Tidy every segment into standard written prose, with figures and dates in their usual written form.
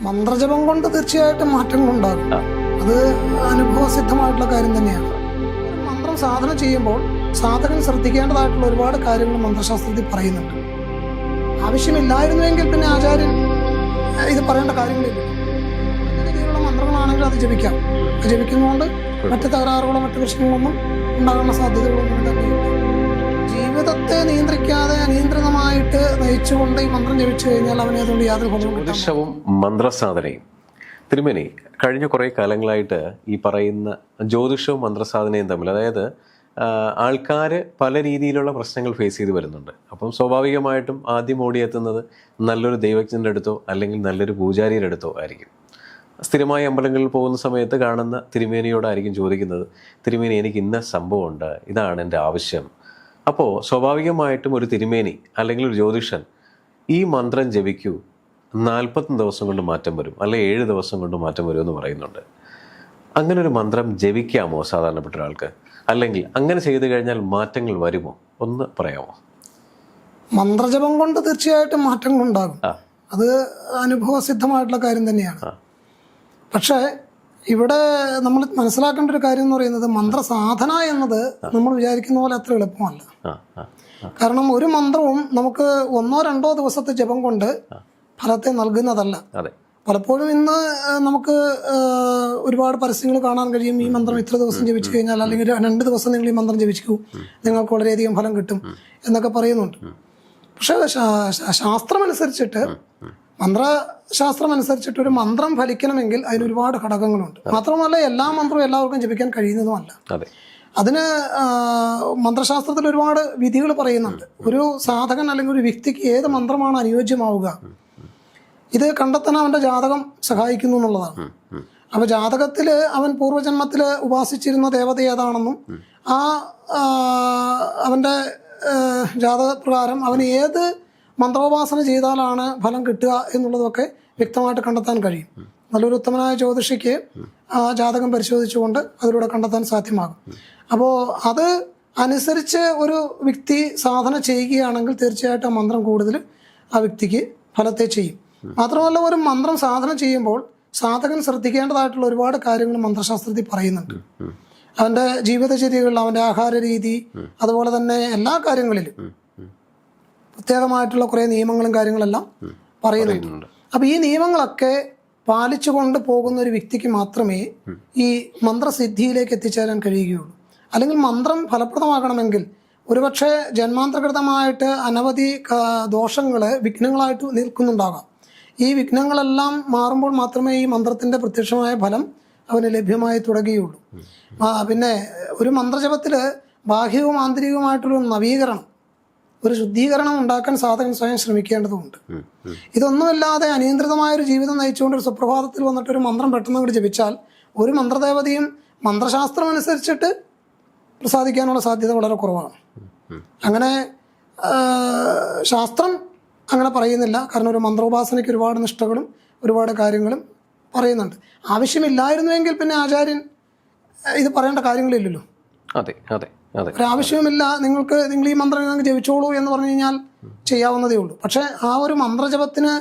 മന്ത്രജപം കൊണ്ട് തീർച്ചയായിട്ടും മാറ്റങ്ങളുണ്ടാകും. അത് അനുഭവസിദ്ധമായിട്ടുള്ള കാര്യം തന്നെയാണ്. മന്ത്രം സാധന ചെയ്യുമ്പോൾ സാധകൻ ശ്രദ്ധിക്കേണ്ടതായിട്ടുള്ള ഒരുപാട് കാര്യങ്ങൾ മന്ത്രശാസ്ത്രത്തിൽ പറയുന്നുണ്ട്. ആവശ്യമില്ലായിരുന്നുവെങ്കിൽ പിന്നെ ആചാര്യൻ ഇത് പറയേണ്ട കാര്യങ്ങളില്ല. രീതിയിലുള്ള മന്ത്രങ്ങളാണെങ്കിൽ അത് ജപിക്കാം. അത് ജപിക്കുന്നതുകൊണ്ട് മറ്റ് തകരാറുകളോ മറ്റു പ്രശ്നങ്ങളൊന്നും ഉണ്ടാകാനുള്ള സാധ്യതകളൊന്നും തന്നെയില്ല. ജീവിതത്തെ നിയന്ത്രിക്കാതെ അനിയന്ത്രിതമായിട്ട് നയിച്ചുകൊണ്ട് ഈ മന്ത്രം ജപിച്ചു കഴിഞ്ഞാൽ അവനെ അതുകൊണ്ട് യാതൊരു ഫലവും ജ്യോതിഷവും മന്ത്രസാധനയും. തിരുമേനി, കഴിഞ്ഞ കുറേ കാലങ്ങളായിട്ട് ഈ പറയുന്ന ജ്യോതിഷവും മന്ത്രസാധനയും തമ്മിൽ, അതായത് ആൾക്കാർ പല രീതിയിലുള്ള പ്രശ്നങ്ങൾ ഫേസ് ചെയ്ത് വരുന്നുണ്ട്. അപ്പം സ്വാഭാവികമായിട്ടും ആദ്യം ഓടിയെത്തുന്നത് നല്ലൊരു ദൈവജ്ഞൻ്റെ അടുത്തോ അല്ലെങ്കിൽ നല്ലൊരു പൂജാരിയുടെ അടുത്തോ ആയിരിക്കും. സ്ഥിരമായി അമ്പലങ്ങളിൽ പോകുന്ന സമയത്ത് കാണുന്ന തിരുമേനിയോടായിരിക്കും ചോദിക്കുന്നത്, തിരുമേനി എനിക്ക് ഇന്ന സംഭവമുണ്ട്, ഇതാണ് എൻ്റെ ആവശ്യം. അപ്പോൾ സ്വാഭാവികമായിട്ടും ഒരു തിരുമേനി അല്ലെങ്കിൽ ഒരു ജ്യോതിഷൻ ഈ മന്ത്രം ജപിക്കൂ, 40 ദിവസം കൊണ്ട് മാറ്റം വരും, അല്ലെങ്കിൽ 7 ദിവസം കൊണ്ട് മാറ്റം വരും എന്ന് പറയുന്നുണ്ട്. അങ്ങനെ ഒരു മന്ത്രം ജപിക്കാമോ സാധാരണപ്പെട്ട ഒരാൾക്ക്? അല്ലെങ്കിൽ അങ്ങനെ ചെയ്തു കഴിഞ്ഞാൽ മാറ്റങ്ങൾ വരുമോ? ഒന്ന് പറയാമോ? മന്ത്രജപം കൊണ്ട് തീർച്ചയായിട്ടും മാറ്റങ്ങളുണ്ടാകും. അത് അനുഭവസിദ്ധമായിട്ടുള്ള കാര്യം തന്നെയാണ്. പക്ഷേ ഇവിടെ നമ്മൾ മനസ്സിലാക്കേണ്ട ഒരു കാര്യം എന്ന് പറയുന്നത്, മന്ത്രസാധന എന്നത് നമ്മൾ വിചാരിക്കുന്ന പോലെ അത്ര എളുപ്പമല്ല. കാരണം ഒരു മന്ത്രവും നമുക്ക് 1-2 ദിവസത്തെ ജപം കൊണ്ട് ഫലത്തെ നൽകുന്നതല്ല. പലപ്പോഴും ഇന്ന് നമുക്ക് ഒരുപാട് പരസ്യങ്ങൾ കാണാൻ കഴിയും. ഈ മന്ത്രം ഇത്ര ദിവസം ജപിച്ചു കഴിഞ്ഞാൽ, അല്ലെങ്കിൽ 2 ദിവസം നിങ്ങൾ ഈ മന്ത്രം ജപിച്ചു, നിങ്ങൾക്ക് വളരെയധികം ഫലം കിട്ടും എന്നൊക്കെ പറയുന്നുണ്ട്. പക്ഷേ ശാസ്ത്രമനുസരിച്ചിട്ട്, മന്ത്രശാസ്ത്രമനുസരിച്ചിട്ട് ഒരു മന്ത്രം ഫലിക്കണമെങ്കിൽ അതിന് ഒരുപാട് ഘടകങ്ങളുണ്ട്. മാത്രമല്ല എല്ലാ മന്ത്രവും എല്ലാവർക്കും ജപിക്കാൻ കഴിയുന്നതുമല്ല. അതിന് മന്ത്രശാസ്ത്രത്തിൽ ഒരുപാട് വിധികൾ പറയുന്നുണ്ട്. ഒരു സാധകൻ അല്ലെങ്കിൽ ഒരു വ്യക്തിക്ക് ഏത് മന്ത്രമാണ് അനുയോജ്യമാവുക, ഇത് കണ്ടെത്താൻ അവൻ്റെ ജാതകം സഹായിക്കുന്നു എന്നുള്ളതാണ്. അപ്പോൾ ജാതകത്തിൽ അവൻ പൂർവ്വജന്മത്തിൽ ഉപാസിച്ചിരുന്ന ദേവത ഏതാണെന്നും അവൻ്റെ ജാതകപ്രകാരം അവന് ഏത് മന്ത്രോപാസന ചെയ്താലാണ് ഫലം കിട്ടുക എന്നുള്ളതൊക്കെ വ്യക്തമായിട്ട് കണ്ടെത്താൻ കഴിയും. നല്ലൊരു ഉത്തമനായ ജ്യോതിഷിക്ക് ആ ജാതകം പരിശോധിച്ചുകൊണ്ട് അതിലൂടെ കണ്ടെത്താൻ സാധ്യമാകും. അപ്പോൾ അത് അനുസരിച്ച് ഒരു വ്യക്തി സാധന ചെയ്യുകയാണെങ്കിൽ തീർച്ചയായിട്ടും ആ മന്ത്രം കൂടുതൽ ആ വ്യക്തിക്ക് ഫലത്തെ ചെയ്യും. മാത്രമല്ല, ഒരു മന്ത്രം സാധന ചെയ്യുമ്പോൾ സാധകൻ ശ്രദ്ധിക്കേണ്ടതായിട്ടുള്ള ഒരുപാട് കാര്യങ്ങൾ മന്ത്രശാസ്ത്രത്തിൽ പറയുന്നുണ്ട്. അവൻ്റെ ജീവിതചര്യകളിൽ, അവൻ്റെ ആഹാര രീതി, അതുപോലെ തന്നെ എല്ലാ കാര്യങ്ങളിലും പ്രത്യേകമായിട്ടുള്ള കുറേ നിയമങ്ങളും കാര്യങ്ങളെല്ലാം പറയുന്നുണ്ട്. അപ്പം ഈ നിയമങ്ങളൊക്കെ പാലിച്ചുകൊണ്ട് പോകുന്ന ഒരു വ്യക്തിക്ക് മാത്രമേ ഈ മന്ത്രസിദ്ധിയിലേക്ക് എത്തിച്ചേരാൻ കഴിയുകയുള്ളൂ. അല്ലെങ്കിൽ മന്ത്രം ഫലപ്രദമാകണമെങ്കിൽ ഒരുപക്ഷെ ജന്മാന്തരകൃതമായിട്ട് അനവധി ദോഷങ്ങൾ, വിഘ്നങ്ങളായിട്ട് നിൽക്കുന്നുണ്ടാകാം. ഈ വിഘ്നങ്ങളെല്ലാം മാറുമ്പോൾ മാത്രമേ ഈ മന്ത്രത്തിൻ്റെ പ്രത്യക്ഷമായ ഫലം അവന് ലഭ്യമായി തുടങ്ങുകയുള്ളൂ. പിന്നെ ഒരു മന്ത്രജപത്തിൽ ബാഹ്യവും ആന്തരികവുമായിട്ടൊരു നവീകരണം, ഒരു ശുദ്ധീകരണം ഉണ്ടാക്കാൻ സാധകൻ സ്വയം ശ്രമിക്കേണ്ടതുണ്ട്. ഇതൊന്നുമില്ലാതെ അനിയന്ത്രിതമായൊരു ജീവിതം നയിച്ചുകൊണ്ട് ഒരു സുപ്രഭാതത്തിൽ വന്നിട്ട് ഒരു മന്ത്രം പെട്ടെന്ന് കൂടി ജപിച്ചാൽ ഒരു മന്ത്രദേവതയും മന്ത്രശാസ്ത്രം അനുസരിച്ചിട്ട് പ്രസാദിക്കാനുള്ള സാധ്യത വളരെ കുറവാണ്. അങ്ങനെ ശാസ്ത്രം അങ്ങനെ പറയുന്നില്ല. കാരണം ഒരു മന്ത്രോപാസനയ്ക്ക് ഒരുപാട് നിഷ്ഠകളും ഒരുപാട് കാര്യങ്ങളും പറയുന്നുണ്ട്. ആവശ്യമില്ലായിരുന്നുവെങ്കിൽ പിന്നെ ആചാര്യൻ ഇത് പറയേണ്ട കാര്യങ്ങളില്ലല്ലോ. ഒരാവശ്യവുമില്ല, നിങ്ങൾ ഈ മന്ത്രം ജപിച്ചോളൂ എന്ന് പറഞ്ഞു കഴിഞ്ഞാൽ ചെയ്യാവുന്നതേ ഉള്ളൂ. പക്ഷേ ആ ഒരു മന്ത്രജപത്തിന്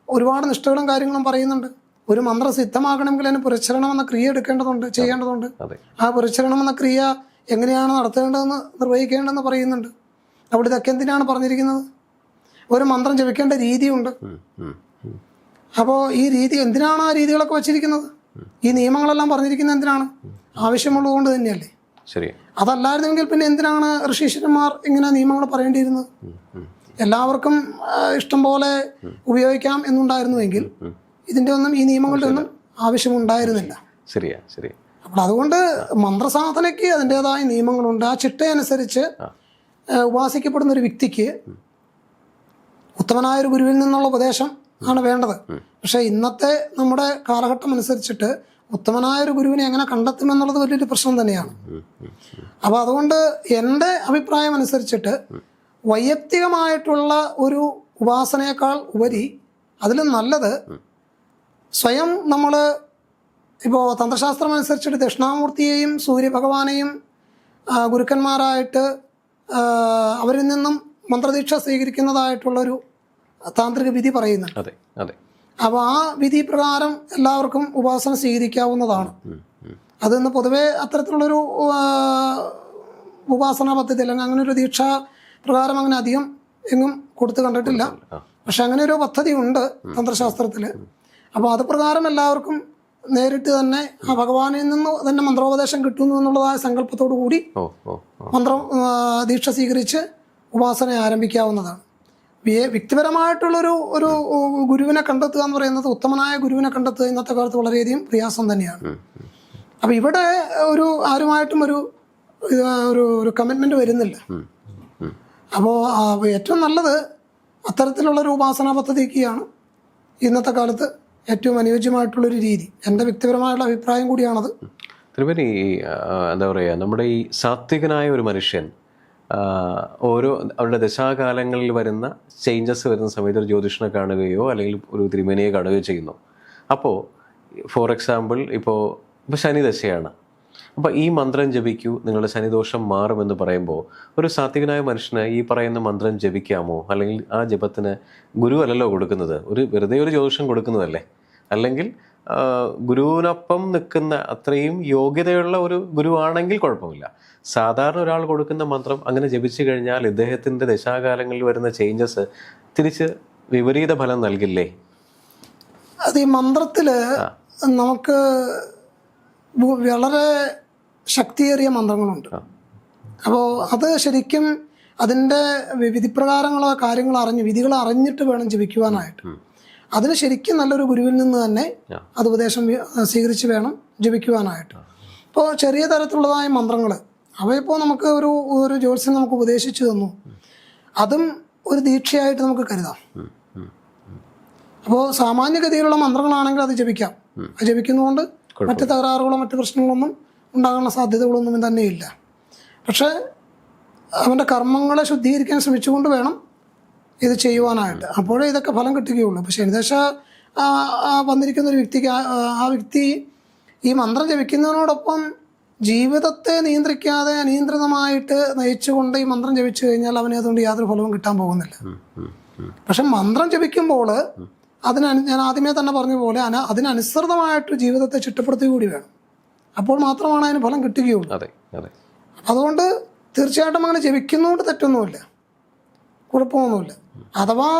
ഒരുപാട് നിഷ്ഠകളും കാര്യങ്ങളും പറയുന്നുണ്ട്. ഒരു മന്ത്രം സിദ്ധമാകണമെങ്കിൽ അതിന് പുരച്ഛരണം എന്ന ക്രിയ എടുക്കേണ്ടതുണ്ട്, ചെയ്യേണ്ടതുണ്ട്. ആ പുരച്ഛരണം എന്ന ക്രിയ എങ്ങനെയാണ് നടത്തേണ്ടതെന്ന് നിർവഹിക്കേണ്ടതെന്ന് പറയുന്നുണ്ട്. അവിടെ ഇതൊക്കെ എന്തിനാണ് പറഞ്ഞിരിക്കുന്നത്? ഒരു മന്ത്രം ജപിക്കേണ്ട രീതിയുണ്ട്. അപ്പോൾ ഈ രീതി എന്തിനാണ് ആ രീതികളൊക്കെ വച്ചിരിക്കുന്നത്? ഈ നിയമങ്ങളെല്ലാം പറഞ്ഞിരിക്കുന്നത് എന്തിനാണ്? ആവശ്യമുള്ളത് കൊണ്ട് തന്നെയല്ലേ. അതല്ലായിരുന്നെങ്കിൽ പിന്നെ എന്തിനാണ് ഋഷീശ്വരന്മാർ ഇങ്ങനെ നിയമങ്ങൾ പറയേണ്ടിയിരുന്നത്? എല്ലാവർക്കും ഇഷ്ടം പോലെ ഉപയോഗിക്കാം എന്നുണ്ടായിരുന്നുവെങ്കിൽ ഇതിൻ്റെ ഒന്നും, ഈ നിയമങ്ങളുടെ ഒന്നും ആവശ്യമുണ്ടായിരുന്നില്ല. അപ്പോൾ അതുകൊണ്ട് മന്ത്രസാധനയ്ക്ക് അതിൻ്റെതായ നിയമങ്ങളുണ്ട്. ആ ചിട്ടയനുസരിച്ച് ഉപാസിക്കപ്പെടുന്ന ഒരു വ്യക്തിക്ക് ഉത്തമനായൊരു ഗുരുവിൽ നിന്നുള്ള ഉപദേശം ആണ് വേണ്ടത്. പക്ഷേ ഇന്നത്തെ നമ്മുടെ കാലഘട്ടം അനുസരിച്ചിട്ട് ഉത്തമനായൊരു ഗുരുവിനെ എങ്ങനെ കണ്ടെത്തുമെന്നുള്ളത് വലിയൊരു പ്രശ്നം തന്നെയാണ്. അപ്പോൾ അതുകൊണ്ട് എൻ്റെ അഭിപ്രായം അനുസരിച്ചിട്ട് വൈയക്തികമായിട്ടുള്ള ഒരു ഉപാസനയേക്കാൾ ഉപരി അതിലും നല്ലത് സ്വയം നമ്മൾ ഇപ്പോൾ തന്ത്രശാസ്ത്രം അനുസരിച്ചിട്ട് ദക്ഷിണാമൂർത്തിയെയും സൂര്യഭഗവാനെയും ഗുരുക്കന്മാരായിട്ട് അവരിൽ നിന്നും മന്ത്രദീക്ഷ സ്വീകരിക്കുന്നതായിട്ടുള്ളൊരു താന്ത്രിക വിധി പറയുന്നുണ്ട്. അപ്പോൾ ആ വിധി പ്രകാരം എല്ലാവർക്കും ഉപാസന സ്വീകരിക്കാവുന്നതാണ്. അതിന്ന് പൊതുവെ അത്തരത്തിലുള്ളൊരു ഉപാസനാ പദ്ധതി അല്ലെങ്കിൽ അങ്ങനെ ഒരു ദീക്ഷാ പ്രകാരം അങ്ങനെ അധികം എങ്ങും കൊടുത്തു കണ്ടിട്ടില്ല. പക്ഷെ അങ്ങനെ ഒരു പദ്ധതി ഉണ്ട് തന്ത്രശാസ്ത്രത്തിൽ. അപ്പോൾ അത് പ്രകാരം എല്ലാവർക്കും നേരിട്ട് തന്നെ ആ ഭഗവാനിൽ നിന്ന് തന്നെ മന്ത്രോപദേശം കിട്ടുന്നു എന്നുള്ളതായ സങ്കല്പത്തോടു കൂടി മന്ത്രം ദീക്ഷ സ്വീകരിച്ച് ഉപാസന ആരംഭിക്കാവുന്നതാണ്. വ്യക്തിപരമായിട്ടുള്ളൊരു ഒരു ഗുരുവിനെ കണ്ടെത്തുക എന്ന് പറയുന്നത്, ഉത്തമനായ ഗുരുവിനെ കണ്ടെത്തുക ഇന്നത്തെ കാലത്ത് വളരെയധികം പ്രയാസം തന്നെയാണ്. അപ്പം ഇവിടെ ഒരു ആരുമായിട്ടും ഒരു ഒരു കമ്മിറ്റ്മെന്റ് വരുന്നില്ല. അപ്പോൾ ഏറ്റവും നല്ലത് അത്തരത്തിലുള്ളൊരു ഉപാസനാ പദ്ധതിക്കാണ് ഇന്നത്തെ കാലത്ത് ഏറ്റവും അനുയോജ്യമായിട്ടുള്ളൊരു രീതി. എൻ്റെ വ്യക്തിപരമായുള്ള അഭിപ്രായം കൂടിയാണത്. തിരുമേനി, എന്താ പറയുക, നമ്മുടെ ഈ സാത്വികനായ ഒരു മനുഷ്യൻ ഓരോ അവരുടെ ദശാകാലങ്ങളിൽ വരുന്ന ചേഞ്ചസ് വരുന്ന സമയത്ത് ഒരു ജ്യോതിഷനെ കാണുകയോ അല്ലെങ്കിൽ ഒരു തിരുമേനിയെ കാണുകയോ ചെയ്യുന്നു. അപ്പോൾ ഫോർ എക്സാമ്പിൾ ഇപ്പോൾ ശനി ദശയാണ്. അപ്പോൾ ഈ മന്ത്രം ജപിക്കൂ, നിങ്ങളുടെ ശനിദോഷം മാറുമെന്ന് പറയുമ്പോൾ ഒരു സാത്വികനായ മനുഷ്യന് ഈ പറയുന്ന മന്ത്രം ജപിക്കാമോ? അല്ലെങ്കിൽ ആ ജപത്തിന് ഗുരു അല്ലല്ലോ കൊടുക്കുന്നത്, ഒരു വെറുതെ ഒരു ജ്യോതിഷം കൊടുക്കുന്നതല്ലേ? അല്ലെങ്കിൽ ഗുരുവിനൊപ്പം നിൽക്കുന്ന അത്രയും യോഗ്യതയുള്ള ഒരു ഗുരുവാണെങ്കിൽ കുഴപ്പമില്ല. സാധാരണ ഒരാൾ കൊടുക്കുന്ന മന്ത്രം അങ്ങനെ ജപിച്ചു കഴിഞ്ഞാൽ ഇദ്ദേഹത്തിൻ്റെ ദശാകാലങ്ങളിൽ വരുന്ന ചേഞ്ചസ് തിരിച്ച് വിപരീത ഫലം നൽകില്ലേ? അത് ഈ മന്ത്രത്തിൽ നമുക്ക് വളരെ ശക്തിയേറിയ മന്ത്രങ്ങളുണ്ട്. അപ്പോൾ അത് ശരിക്കും അതിൻ്റെ വിധിപ്രകാരങ്ങളോ കാര്യങ്ങൾ വിധികൾ അറിഞ്ഞിട്ട് വേണം ജപിക്കുവാനായിട്ട്. അതിന് ശരിക്കും നല്ലൊരു ഗുരുവിൽ നിന്ന് തന്നെ അത് ഉപദേശം സ്വീകരിച്ച് വേണം ജപിക്കുവാനായിട്ട്. ഇപ്പോൾ ചെറിയ തരത്തിലുള്ളതായ മന്ത്രങ്ങൾ അവയിപ്പോൾ നമുക്ക് ഒരു ജ്യോത്സ്യൻ നമുക്ക് ഉപദേശിച്ചു തന്നു, അതും ഒരു ദീക്ഷയായിട്ട് നമുക്ക് കരുതാം. അപ്പോൾ സാമാന്യഗതിയിലുള്ള മന്ത്രങ്ങളാണെങ്കിൽ അത് ജപിക്കാം. അത് ജപിക്കുന്നതുകൊണ്ട് മറ്റ് തകരാറുകളോ മറ്റ് പ്രശ്നങ്ങളൊന്നും ഉണ്ടാകാനുള്ള സാധ്യതകളൊന്നും തന്നെയില്ല. പക്ഷേ അവൻ്റെ കർമ്മങ്ങളെ ശുദ്ധീകരിക്കാൻ ശ്രമിച്ചുകൊണ്ട് വേണം ഇത് ചെയ്യുവാനായിട്ട്. അപ്പോഴേ ഇതൊക്കെ ഫലം കിട്ടുകയുള്ളൂ. അപ്പോൾ ശനിദശ വന്നിരിക്കുന്ന ഒരു വ്യക്തിക്ക് ആ വ്യക്തി ഈ മന്ത്രം ജപിക്കുന്നതിനോടൊപ്പം ജീവിതത്തെ നിയന്ത്രിക്കാതെ അനിയന്ത്രിതമായിട്ട് നയിച്ചുകൊണ്ട് ഈ മന്ത്രം ജപിച്ചു കഴിഞ്ഞാൽ അവന് അതുകൊണ്ട് യാതൊരു ഫലവും കിട്ടാൻ പോകുന്നില്ല. പക്ഷെ മന്ത്രം ജപിക്കുമ്പോൾ ഞാൻ ആദ്യമേ തന്നെ പറഞ്ഞ പോലെ അതിനനുസൃതമായിട്ട് ജീവിതത്തെ ചിട്ടപ്പെടുത്തുക കൂടി വേണം. അപ്പോൾ മാത്രമാണ് അതിന് ഫലം കിട്ടുകയുള്ളൂ. അതുകൊണ്ട് തീർച്ചയായിട്ടും അങ്ങനെ ജപിക്കുന്നതുകൊണ്ട് തെറ്റൊന്നുമില്ല, കുഴപ്പമൊന്നുമില്ല. അഥവാ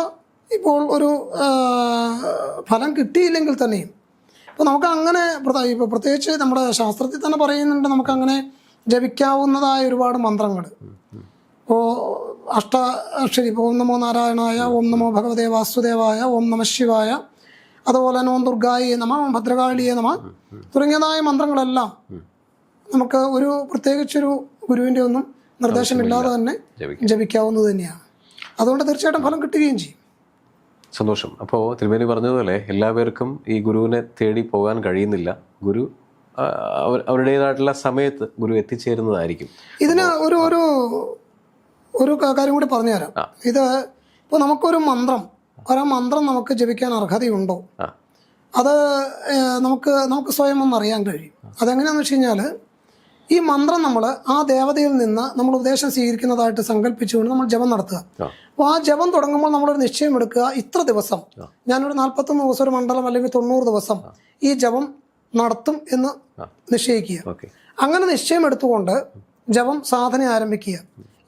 ഇപ്പോൾ ഒരു ഫലം കിട്ടിയില്ലെങ്കിൽ തന്നെയും ഇപ്പോൾ നമുക്ക് അങ്ങനെ ഇപ്പോൾ പ്രത്യേകിച്ച് നമ്മുടെ ശാസ്ത്രത്തിൽ തന്നെ പറയുന്നുണ്ട്, നമുക്കങ്ങനെ ജപിക്കാവുന്നതായ ഒരുപാട് മന്ത്രങ്ങൾ. ഇപ്പോൾ അഷ്ടാക്ഷരി, ഇപ്പോൾ ഓം നമോ നാരായണായ, ഓം നമോ ഭഗവതേ വാസുദേവായ, ഓം നമ ശിവായ, അതുപോലെ തന്നെ ഓം ദുർഗായേ നമ, ഓം ഭദ്രകാളിയേ നമ തുടങ്ങിയതായ മന്ത്രങ്ങളെല്ലാം നമുക്ക് ഒരു പ്രത്യേകിച്ചൊരു ഗുരുവിൻ്റെ ഒന്നും നിർദ്ദേശമില്ലാതെ തന്നെ ജപിക്കാവുന്നത് തന്നെയാണ്. അതുകൊണ്ട് തീർച്ചയായിട്ടും ഫലം കിട്ടുകയും ചെയ്യും. സന്തോഷം. അപ്പോൾ തിരുമേനി പറഞ്ഞതുപോലെ എല്ലാവർക്കും ഈ ഗുരുവിനെ തേടി പോകാൻ കഴിയുന്നില്ല. ഗുരു അവരുടേതായിട്ടുള്ള സമയത്ത് ഗുരു എത്തിച്ചേരുന്നതായിരിക്കും. ഇതിന് ഒരു കാര്യം കൂടി പറഞ്ഞുതരാം. ഇത് ഇപ്പോൾ നമുക്കൊരു മന്ത്രം നമുക്ക് ജപിക്കാൻ അർഹതയുണ്ടോ, അത് നമുക്ക് സ്വയം ഒന്നറിയാൻ കഴിയും. അതെങ്ങനെയാണെന്ന് വെച്ച് കഴിഞ്ഞാൽ, ഈ മന്ത്രം നമ്മൾ ആ ദേവതയിൽ നിന്ന് നമ്മൾ ഉപദേശം സ്വീകരിക്കുന്നതായിട്ട് സങ്കല്പിച്ചുകൊണ്ട് നമ്മൾ ജപം നടത്തുക. അപ്പോൾ ആ ജപം തുടങ്ങുമ്പോൾ നമ്മളൊരു നിശ്ചയം എടുക്കുക, ഇത്ര ദിവസം ഞാനൊരു 41 ദിവസം, ഒരു മണ്ഡലം അല്ലെങ്കിൽ 90 ദിവസം ഈ ജപം നടത്തും എന്ന് നിശ്ചയിക്കുക. അങ്ങനെ നിശ്ചയം എടുത്തുകൊണ്ട് ജപം സാധന ആരംഭിക്കുക.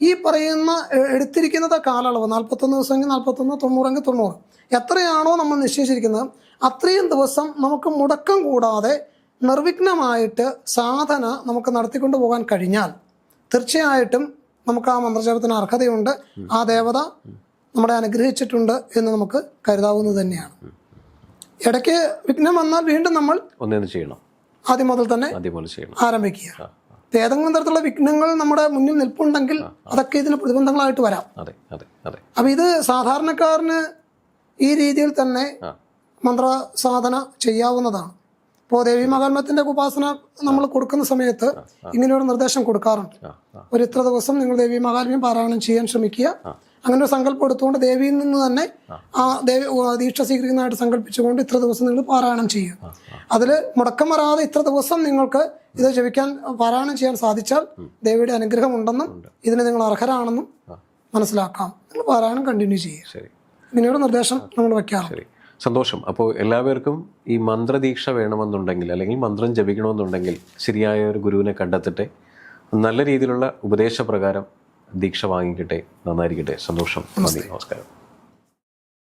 ഈ പറയുന്ന എടുത്തിരിക്കുന്നത് കാലയളവ് 41 ദിവസമെങ്കിൽ 41, 90 90, എത്രയാണോ നമ്മൾ നിശ്ചയിച്ചിരിക്കുന്നത് അത്രയും ദിവസം നമുക്ക് മുടക്കം കൂടാതെ നിർവിഘ്നമായിട്ട് സാധന നമുക്ക് നടത്തിക്കൊണ്ടു പോകാൻ കഴിഞ്ഞാൽ തീർച്ചയായിട്ടും നമുക്ക് ആ മന്ത്രജപത്തിന് അർഹതയുണ്ട്, ആ ദേവത നമ്മളെ അനുഗ്രഹിച്ചിട്ടുണ്ട് എന്ന് നമുക്ക് കരുതാവുന്നത് തന്നെയാണ്. ഇടയ്ക്ക് വിഘ്നം വന്നാൽ വീണ്ടും നമ്മൾ ചെയ്യണം, ആദ്യം മുതൽ തന്നെ ആരംഭിക്കുക. ഏതെങ്കിലും തരത്തിലുള്ള വിഘ്നങ്ങൾ നമ്മുടെ മുന്നിൽ നിൽപ്പുണ്ടെങ്കിൽ അതൊക്കെ ഇതിന് പ്രതിബന്ധങ്ങളായിട്ട് വരാം. അപ്പൊ ഇത് സാധാരണക്കാരന് ഈ രീതിയിൽ തന്നെ മന്ത്രസാധന ചെയ്യാവുന്നതാണ്. ഇപ്പോൾ ദേവി മഹാത്മ്യത്തിന്റെ ഉപാസന നമ്മൾ കൊടുക്കുന്ന സമയത്ത് ഇങ്ങനെയൊരു നിർദ്ദേശം കൊടുക്കാറുണ്ട്. ഒരു ഇത്ര ദിവസം നിങ്ങൾ ദേവി മഹാത്മ്യം പാരായണം ചെയ്യാൻ ശ്രമിക്കുക. അങ്ങനെ ഒരു സങ്കല്പം എടുത്തുകൊണ്ട് ദേവിയിൽ നിന്ന് തന്നെ ആ ദീക്ഷ സ്വീകരിക്കുന്നതായിട്ട് സങ്കല്പിച്ചുകൊണ്ട് ഇത്ര ദിവസം നിങ്ങൾ പാരായണം ചെയ്യുക. അതിൽ മുടക്കം വരാതെ ഇത്ര ദിവസം നിങ്ങൾക്ക് ഇത് ജപിക്കാൻ പാരായണം ചെയ്യാൻ സാധിച്ചാൽ ദേവിയുടെ അനുഗ്രഹം ഉണ്ടെന്നും ഇതിന് നിങ്ങൾ അർഹരാണെന്നും മനസ്സിലാക്കാം. നിങ്ങൾ പാരായണം കണ്ടിന്യൂ ചെയ്യുക. ഇങ്ങനെയൊരു നിർദ്ദേശം നമ്മൾ വെക്കാറുണ്ട്. സന്തോഷം. അപ്പോൾ എല്ലാവർക്കും ഈ മന്ത്രദീക്ഷ വേണമെന്നുണ്ടെങ്കിൽ അല്ലെങ്കിൽ മന്ത്രം ജപിക്കണമെന്നുണ്ടെങ്കിൽ ശരിയായ ഒരു ഗുരുവിനെ കണ്ടെത്തട്ടെ, നല്ല രീതിയിലുള്ള ഉപദേശപ്രകാരം ദീക്ഷ വാങ്ങിക്കട്ടെ. നന്നായിരിക്കട്ടെ. സന്തോഷം. നന്ദി. നമസ്കാരം.